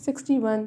61।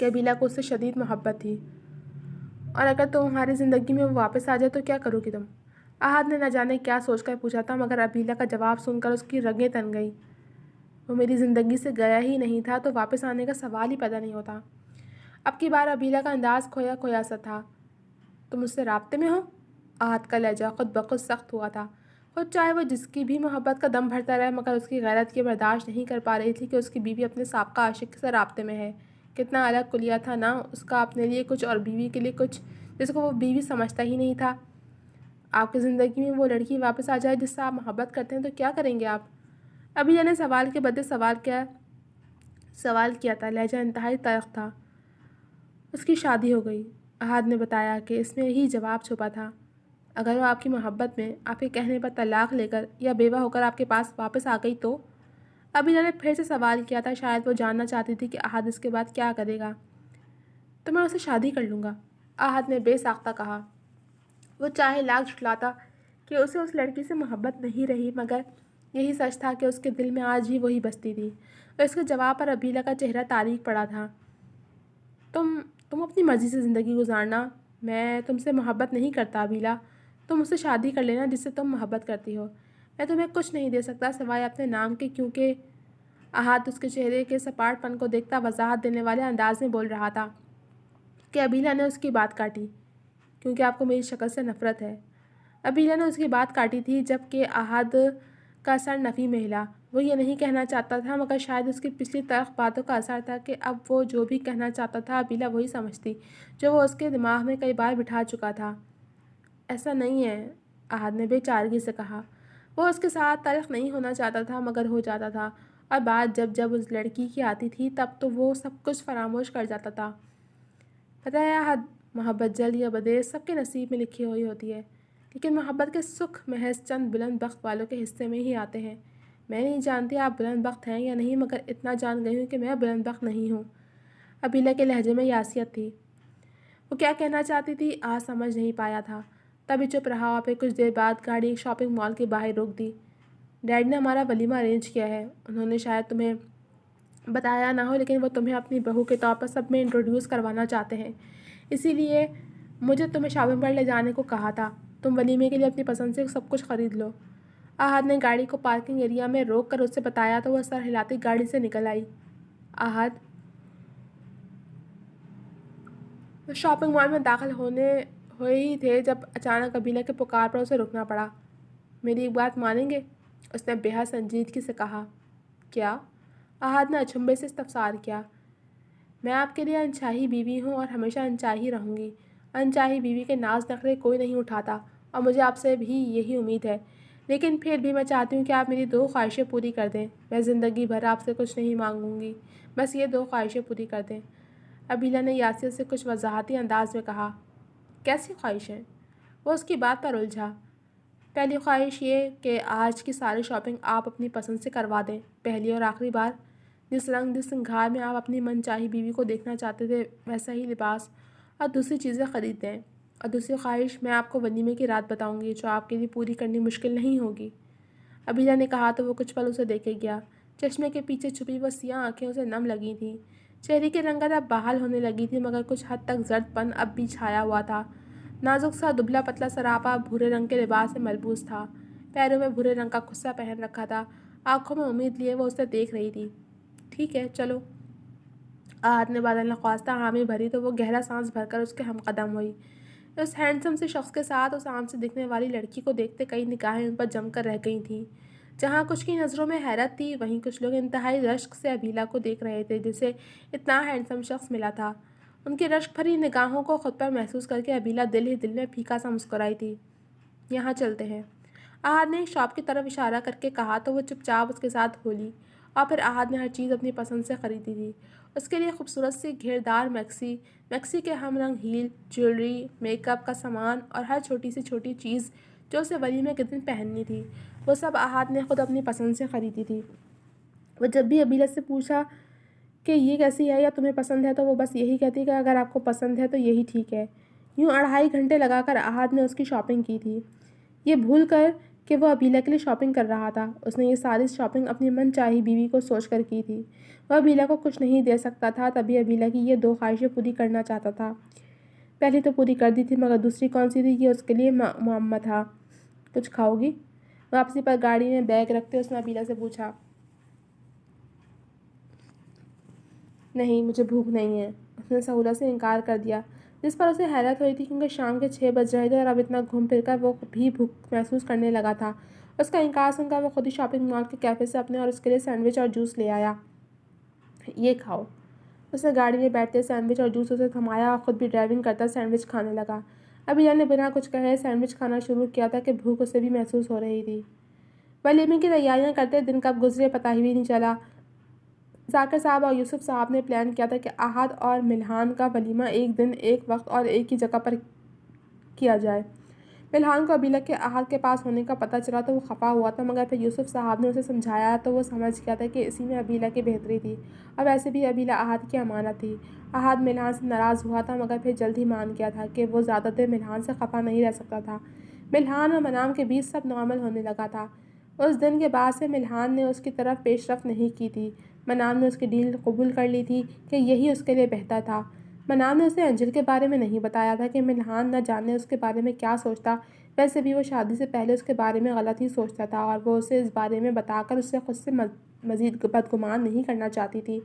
کہ ابیلا کو اس سے شدید محبت تھی، اور اگر تمہاری زندگی میں وہ واپس آ جائے تو کیا کرو گی تم؟ احد نے نہ جانے کیا سوچ کر پوچھا تھا، مگر ابیلا کا جواب سن کر اس کی رگیں تن گئیں۔ وہ میری زندگی سے گیا ہی نہیں تھا تو واپس آنے کا سوال ہی پیدا نہیں ہوتا۔ اب کی بار ابیلا کا انداز کھویا کھویا سا تھا۔ تم اس سے رابطے میں ہو؟ احد کا لہجہ خود بخود سخت ہوا تھا۔ خود چاہے وہ جس کی بھی محبت کا دم بھرتا رہے، مگر اس کی غیرت یہ برداشت نہیں کر پا رہی تھی کہ اس کی بیوی اپنے سابقہ عاشق سے رابطے میں ہے۔ کتنا الگ کلیہ تھا نا اس کا، اپنے لیے کچھ اور بیوی کے لیے کچھ، جس کو وہ بیوی سمجھتا ہی نہیں تھا۔ آپ کی زندگی میں وہ لڑکی واپس آ جائے جس سے آپ محبت کرتے ہیں تو کیا کریں گے آپ؟ ابیلا نے سوال کے بدلے سوال کیا تھا۔ لہجہ انتہائی تلخ تھا۔ اس کی شادی ہو گئی، احد نے بتایا کہ اس میں ہی جواب چھپا تھا۔ اگر وہ آپ کی محبت میں آپ کے کہنے پر طلاق لے کر یا بیوہ ہو کر آپ کے پاس واپس آ گئی تو؟ ابیلا نے پھر سے سوال کیا تھا۔ شاید وہ جاننا چاہتی تھی کہ احد اس کے بعد کیا کرے گا۔ تو میں اسے شادی کر لوں گا، احد نے بے ساختہ کہا۔ وہ چاہے لاکھ جھٹلاتا کہ اسے اس لڑکی سے محبت نہیں رہی، مگر یہی سچ تھا کہ اس کے دل میں آج بھی وہی بستی تھی، اور اس کے جواب پر ابیلا کا چہرہ تاریک پڑا تھا۔ تم اپنی مرضی سے زندگی گزارنا، میں تم سے محبت نہیں کرتا ابیلا۔ تم اس سے شادی کر لینا جس سے تم محبت کرتی ہو۔ میں تمہیں کچھ نہیں دے سکتا سوائے اپنے نام کے، کیونکہ احد اس کے چہرے کے سپاٹ پن کو دیکھتا وضاحت دینے والے انداز میں بول رہا تھا کہ ابیلا نے اس کی بات کاٹی، کیونکہ آپ کو میری شکل سے نفرت ہے۔ ابیلا نے اس کی بات کاٹی تھی، جب کہ احد کا سر نفی میں ہلا۔ وہ یہ نہیں کہنا چاہتا تھا، مگر شاید اس کی پچھلی تلخ باتوں کا اثر تھا کہ اب وہ جو بھی کہنا چاہتا تھا ابیلا وہی سمجھتی، جو وہ اس کے دماغ میں کئی بار بٹھا چکا تھا۔ ایسا نہیں ہے، احد نے بے چارگی سے کہا۔ وہ اس کے ساتھ تلخ نہیں ہونا چاہتا تھا، مگر ہو جاتا تھا، اور بات جب اس لڑکی کی آتی تھی تب تو وہ سب کچھ فراموش کر جاتا تھا۔ پتہ ہے احد، محبت جلد یا بدیر سب کے نصیب میں لکھی ہوئی ہوتی ہے، لیکن محبت کے سکھ محض چند بلند بخت والوں کے حصے میں ہی آتے ہیں۔ میں نہیں جانتی آپ بلند بخت ہیں یا نہیں، مگر اتنا جان گئی ہوں کہ میں بلند بخت نہیں ہوں۔ ابیلا کے لہجے میں یاسیت تھی۔ وہ کیا کہنا چاہتی تھی آج سمجھ نہیں پایا تھا، تبھی چپ رہا، اور پھر کچھ دیر بعد گاڑی ایک شاپنگ مال کے باہر روک دی۔ ڈیڈی نے ہمارا ولیمہ ارینج کیا ہے۔ انہوں نے شاید تمہیں بتایا نہ ہو، لیکن وہ تمہیں اپنی بہو کے طور پر سب میں انٹروڈیوس کروانا چاہتے ہیں، اسی لیے مجھے تمہیں شاپنگ پر لے جانے کو کہا تھا۔ تم ولیمے کے لیے اپنی پسند سے سب کچھ خرید لو۔ احد نے گاڑی کو پارکنگ ایریا میں روک کر اسے بتایا تو وہ سر ہلاتی گاڑی سے نکل آئی۔ احد شاپنگ مال میں داخل ہوئے ہی تھے جب اچانک ابیلا کے پکار پر اسے رکنا پڑا۔ میری ایک بات مانیں گے؟ اس نے بے حد سنجیدگی سے کہا۔ کیا؟ احد نے اچنبھے سے استفسار کیا۔ میں آپ کے لیے انچاہی بیوی ہوں اور ہمیشہ انچاہی رہوں گی۔ انچاہی بیوی کے ناز نخرے کوئی نہیں اٹھاتا، اور مجھے آپ سے بھی یہی امید ہے، لیکن پھر بھی میں چاہتی ہوں کہ آپ میری 2 خواہشیں پوری کر دیں۔ میں زندگی بھر آپ سے کچھ نہیں مانگوں گی، بس یہ 2 خواہشیں پوری کر دیں۔ ابیلا نے یاسیت سے کچھ وضاحتی انداز میں کہا۔ کیسی خواہشیں؟ وہ اس کی بات پر الجھا۔ پہلی خواہش یہ کہ آج کی ساری شاپنگ آپ اپنی پسند سے کروا دیں، پہلی اور آخری بار۔ جس رنگ جس سنگھار میں آپ اپنی من چاہی بیوی کو دیکھنا چاہتے تھے ویسا ہی لباس اور دوسری چیزیں خرید دیں۔ اور دوسری خواہش، میں آپ کو ولیمے کی رات بتاؤں گی، جو آپ کے لیے پوری کرنی مشکل نہیں ہوگی۔ ابیلا نے کہا تو وہ کچھ پل اسے دیکھے گیا۔ چشمے کے پیچھے چھپی وہ سیاہ آنکھیں اسے نم لگی تھیں۔ چہرے کی رنگت اب بحال ہونے لگی تھی، مگر کچھ حد تک زرد پن اب بھی چھایا ہوا تھا۔ نازک سا دبلا پتلا سراپا بھورے رنگ کے لباس سے ملبوس تھا، پیروں میں بھورے رنگ کا کھسا پہن رکھا تھا، آنکھوں میں امید لیے وہ اسے دیکھ رہی تھی۔ ٹھیک ہے، چلو۔ احد نے بدل نخواستہ حامی بھری تو وہ گہرا سانس بھر کر اس کے ہم قدم ہوئی۔ اس ہینڈسم سے شخص کے ساتھ اس عام سے دکھنے والی لڑکی کو دیکھتے کئی نگاہیں ان پر جم کر رہ گئی تھیں۔ جہاں کچھ کی نظروں میں حیرت تھی، وہیں کچھ لوگ انتہائی رشک سے ابیلا کو دیکھ رہے تھے، جسے اتنا ہینڈسم شخص ملا تھا۔ ان کی رشک بھری نگاہوں کو خود پر محسوس کر کے ابیلا دل ہی دل میں پھیکا سا مسکرائی تھی۔ یہاں چلتے ہیں، احد نے ایک شاپ کی طرف اشارہ کر کے کہا تو وہ چپ چاپ اس کے ساتھ ہو لی، اور پھر احد نے ہر چیز اپنی پسند سے خریدی تھی۔ اس کے لیے خوبصورت سی گھیردار میکسی کے ہم رنگ ہیل، جیولری، میک اپ کا سامان اور ہر چھوٹی سے چھوٹی چیز جو اسے ولیمے کے دن پہننی تھی، وہ سب احد نے خود اپنی پسند سے خریدی تھی۔ وہ جب بھی ابیلا سے پوچھا کہ یہ کیسی ہے یا تمہیں پسند ہے تو وہ بس یہی کہتی کہ اگر آپ کو پسند ہے تو یہی ٹھیک ہے۔ یوں 2.5 گھنٹے لگا کر احد نے اس کی شاپنگ کی تھی، یہ بھول کر کہ وہ ابیلا کے لیے شاپنگ کر رہا تھا۔ اس نے یہ ساری شاپنگ اپنی من چاہی بیوی کو سوچ کر کی تھی۔ وہ ابیلا کو کچھ نہیں دے سکتا تھا، تبھی ابیلا کی یہ 2 خواہشیں پوری کرنا چاہتا تھا۔ پہلی تو پوری کر دی تھی، مگر دوسری کون سی تھی یہ اس کے لیے معمہ تھا۔ کچھ کھاؤ گی؟ واپسی پر گاڑی میں بیگ رکھتے اس نے ابیلا سے پوچھا۔ نہیں، مجھے بھوک نہیں ہے۔ اس نے سہولت سے انکار کر دیا، جس پر اسے حیرت ہوئی تھی کیونکہ شام کے 6 بج رہے تھے اور اب اتنا گھوم پھر کر وہ بھی بھوک محسوس کرنے لگا تھا۔ اس کا انکار سن کر وہ خود ہی شاپنگ مال کے کیفے سے اپنے اور اس کے لیے سینڈوچ اور جوس لے آیا۔ یہ کھاؤ۔ اس نے گاڑی میں بیٹھتے سینڈوچ اور جوس اسے تھمایا اور خود بھی ڈرائیونگ کرتا سینڈوچ کھانے لگا۔ ابیلا نے بنا کچھ کہے سینڈوچ کھانا شروع کیا تھا کہ بھوک اسے بھی محسوس ہو رہی تھی۔ ولیمے کی تیاریاں کرتے دن کب گزرے پتہ ہی نہیں چلا۔ ذاکر صاحب اور یوسف صاحب نے پلان کیا تھا کہ احد اور ملحان کا ولیمہ ایک دن، ایک وقت اور ایک ہی جگہ پر کیا جائے۔ ملحان کو ابیلا کے احد کے پاس ہونے کا پتہ چلا تو وہ خفا ہوا تھا، مگر پھر یوسف صاحب نے اسے سمجھایا تو وہ سمجھ گیا تھا کہ اسی میں ابیلا کی بہتری تھی، اور ویسے بھی ابیلا احد کی امانت تھی۔ احد ملحان سے ناراض ہوا تھا، مگر پھر جلد ہی مان گیا تھا کہ وہ زیادہ دیر ملحان سے خفا نہیں رہ سکتا تھا۔ ملحان اور منام کے بیچ سب نارمل ہونے لگا تھا۔ اس دن کے بعد سے ملحان نے اس کی طرف پیش رفت نہیں کی تھی۔ منام نے اس کی ڈیل قبول کر لی تھی کہ یہی اس کے لیے بہتر تھا۔ منام نے اسے انجل کے بارے میں نہیں بتایا تھا کہ ملحان نہ جانے اس کے بارے میں کیا سوچتا، ویسے بھی وہ شادی سے پہلے اس کے بارے میں غلط ہی سوچتا تھا اور وہ اسے اس بارے میں بتا کر اسے خود سے مزید بدگمان نہیں کرنا چاہتی تھی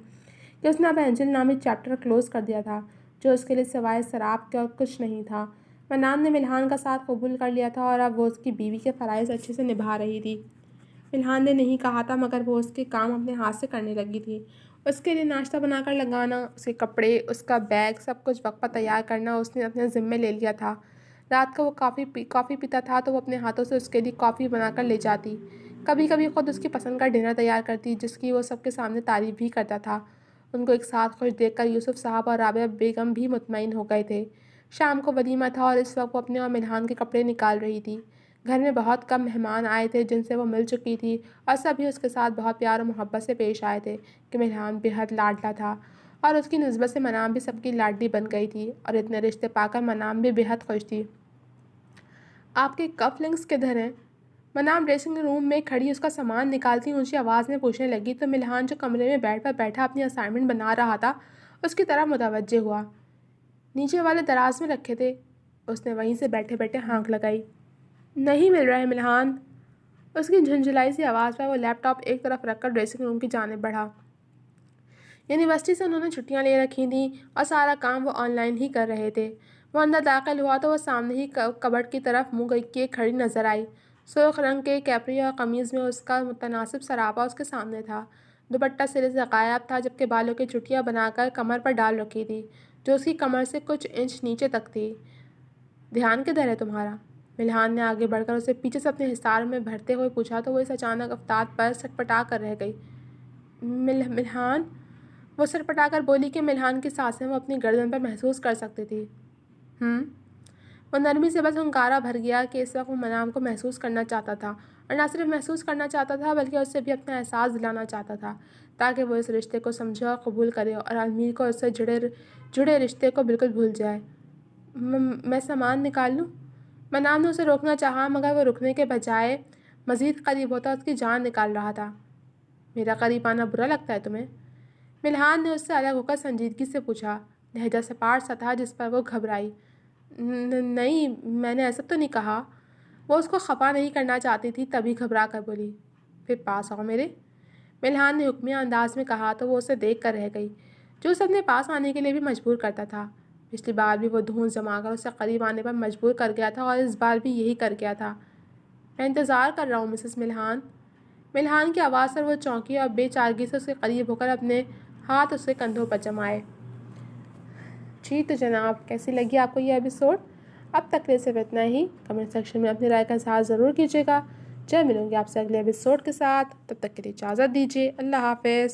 کہ اس نے اب انجل نامی چیپٹر کلوز کر دیا تھا، جو اس کے لیے سوائے شراب کے اور کچھ نہیں تھا۔ منام نے ملحان کا ساتھ قبول کر لیا تھا اور اب وہ اس کی بیوی کے فرائض اچھے سے نبھا رہی تھی۔ ملحان نے نہیں کہا تھا، مگر وہ اس کے کام اپنے ہاتھ سے کرنے لگی تھی۔ اس کے لیے ناشتہ بنا کر لگانا، اس کے کپڑے، اس کا بیگ، سب کچھ وقت پر تیار کرنا اس نے اپنے ذمے لے لیا تھا۔ رات کو وہ کافی پیتا تھا تو وہ اپنے ہاتھوں سے اس کے لیے کافی بنا کر لے جاتی۔ کبھی کبھی خود اس کی پسند کا ڈنر تیار کرتی، جس کی وہ سب کے سامنے تعریف بھی کرتا تھا۔ ان کو ایک ساتھ خوش دیکھ کر یوسف صاحب اور رابعہ بیگم بھی مطمئن ہو گئے تھے۔ شام کو ولیمہ تھا اور اس وقت وہ اپنے اور ملحان کے کپڑے نکال رہی تھی۔ گھر میں بہت کم مہمان آئے تھے جن سے وہ مل چکی تھی، اور سبھی اس کے ساتھ بہت پیار و محبت سے پیش آئے تھے کہ ملحان بے حد لاڈلا تھا، اور اس کی نسبت سے منام بھی سب کی لاڈلی بن گئی تھی، اور اتنے رشتے پا کر منام بھی بے حد خوش تھی۔ آپ کے کف لنکس کدھر ہیں؟ منام ڈریسنگ روم میں کھڑی اس کا سامان نکالتی اونچی آواز میں پوچھنے لگی تو ملحان جو کمرے میں بیڈ پر بیٹھا اپنی اسائنمنٹ بنا رہا تھا اس کی طرف متوجہ ہوا۔ نیچے والے دراز میں رکھے تھے۔ اس نے وہیں سے بیٹھے بیٹھے ہانک لگائی۔ نہیں مل رہے ملحان۔ اس کی جھنجھلائی سی آواز پر وہ لیپ ٹاپ ایک طرف رکھ کر ڈریسنگ روم کی جانب بڑھا۔ یونیورسٹی سے انہوں نے چھٹیاں لے رکھی تھیں اور سارا کام وہ آن لائن ہی کر رہے تھے۔ وہ اندر داخل ہوا تو وہ سامنے ہی کبرڈ کی طرف منہ کیے کھڑی نظر آئی۔ سرخ رنگ کے کیپری اور قمیض میں اس کا متناسب سراپا اس کے سامنے تھا۔ دوپٹہ سرے سے غائب تھا، جبکہ بالوں کی چٹیاں بنا کر کمر پر ڈال رکھی تھی، جو اس کی کمر سے کچھ انچ نیچے تک تھی۔ دھیان کدھر ہے تمہارا؟ ملحان نے آگے بڑھ کر اسے پیچھے سے اپنے حصار میں بھرتے ہوئے پوچھا تو وہ اس اچانک افتاد پر سٹپٹا کر رہ گئی۔ ملحان؟ وہ سٹپٹا کر بولی کہ ملحان کی سانسیں وہ اپنی گردن پر محسوس کر سکتی تھی۔ وہ نرمی سے بس ہنکارا بھر گیا کہ اس وقت وہ منام کو محسوس کرنا چاہتا تھا، اور نہ صرف محسوس کرنا چاہتا تھا بلکہ اس سے بھی اپنا احساس دلانا چاہتا تھا، تاکہ وہ اس رشتے کو سمجھے اور قبول کرے اور امیر کو اس سے جڑے رشتے کو بالکل بھول جائے۔ میں سامان نکال لوں؟ منام نے اسے روکنا چاہا، مگر وہ رکنے کے بجائے مزید قریب ہوتا اس کی جان نکال رہا تھا۔ میرا قریب آنا برا لگتا ہے تمہیں؟ ملحان نے اس سے الگ ہو کر سنجیدگی سے پوچھا۔ لہجہ سپاٹ سا تھا جس پر وہ گھبرائی۔ نہیں، میں نے ایسا تو نہیں کہا۔ وہ اس کو خفا نہیں کرنا چاہتی تھی، تبھی گھبرا کر بولی۔ پھر پاس آؤ میرے، ملحان نے حکمیہ انداز میں کہا تو وہ اسے دیکھ کر رہ گئی، جو اسے اپنے پاس آنے کے لیے بھی مجبور کرتا تھا۔ پچھلی بار بھی وہ دھونس جما کر اسے قریب آنے پر مجبور کر گیا تھا اور اس بار بھی یہی کر گیا تھا۔ میں انتظار کر رہا ہوں مسز ملحان۔ ملحان کی آواز پر وہ چونکی اور بے چارگی سے اس کے قریب ہو کر اپنے ہاتھ اس کے کندھوں پر جمائے۔ جی تو جناب، کیسی لگی آپ کو یہ ایپیسوڈ؟ اب تک کے لیے صرف اتنا ہی۔ کمنٹ سیکشن میں اپنی رائے کا اظہار ضرور کیجیے گا۔ جلد ملوں گی آپ سے اگلے ایپیسوڈ کے ساتھ، تب تک کے لیے اجازت دیجیے۔ اللہ حافظ۔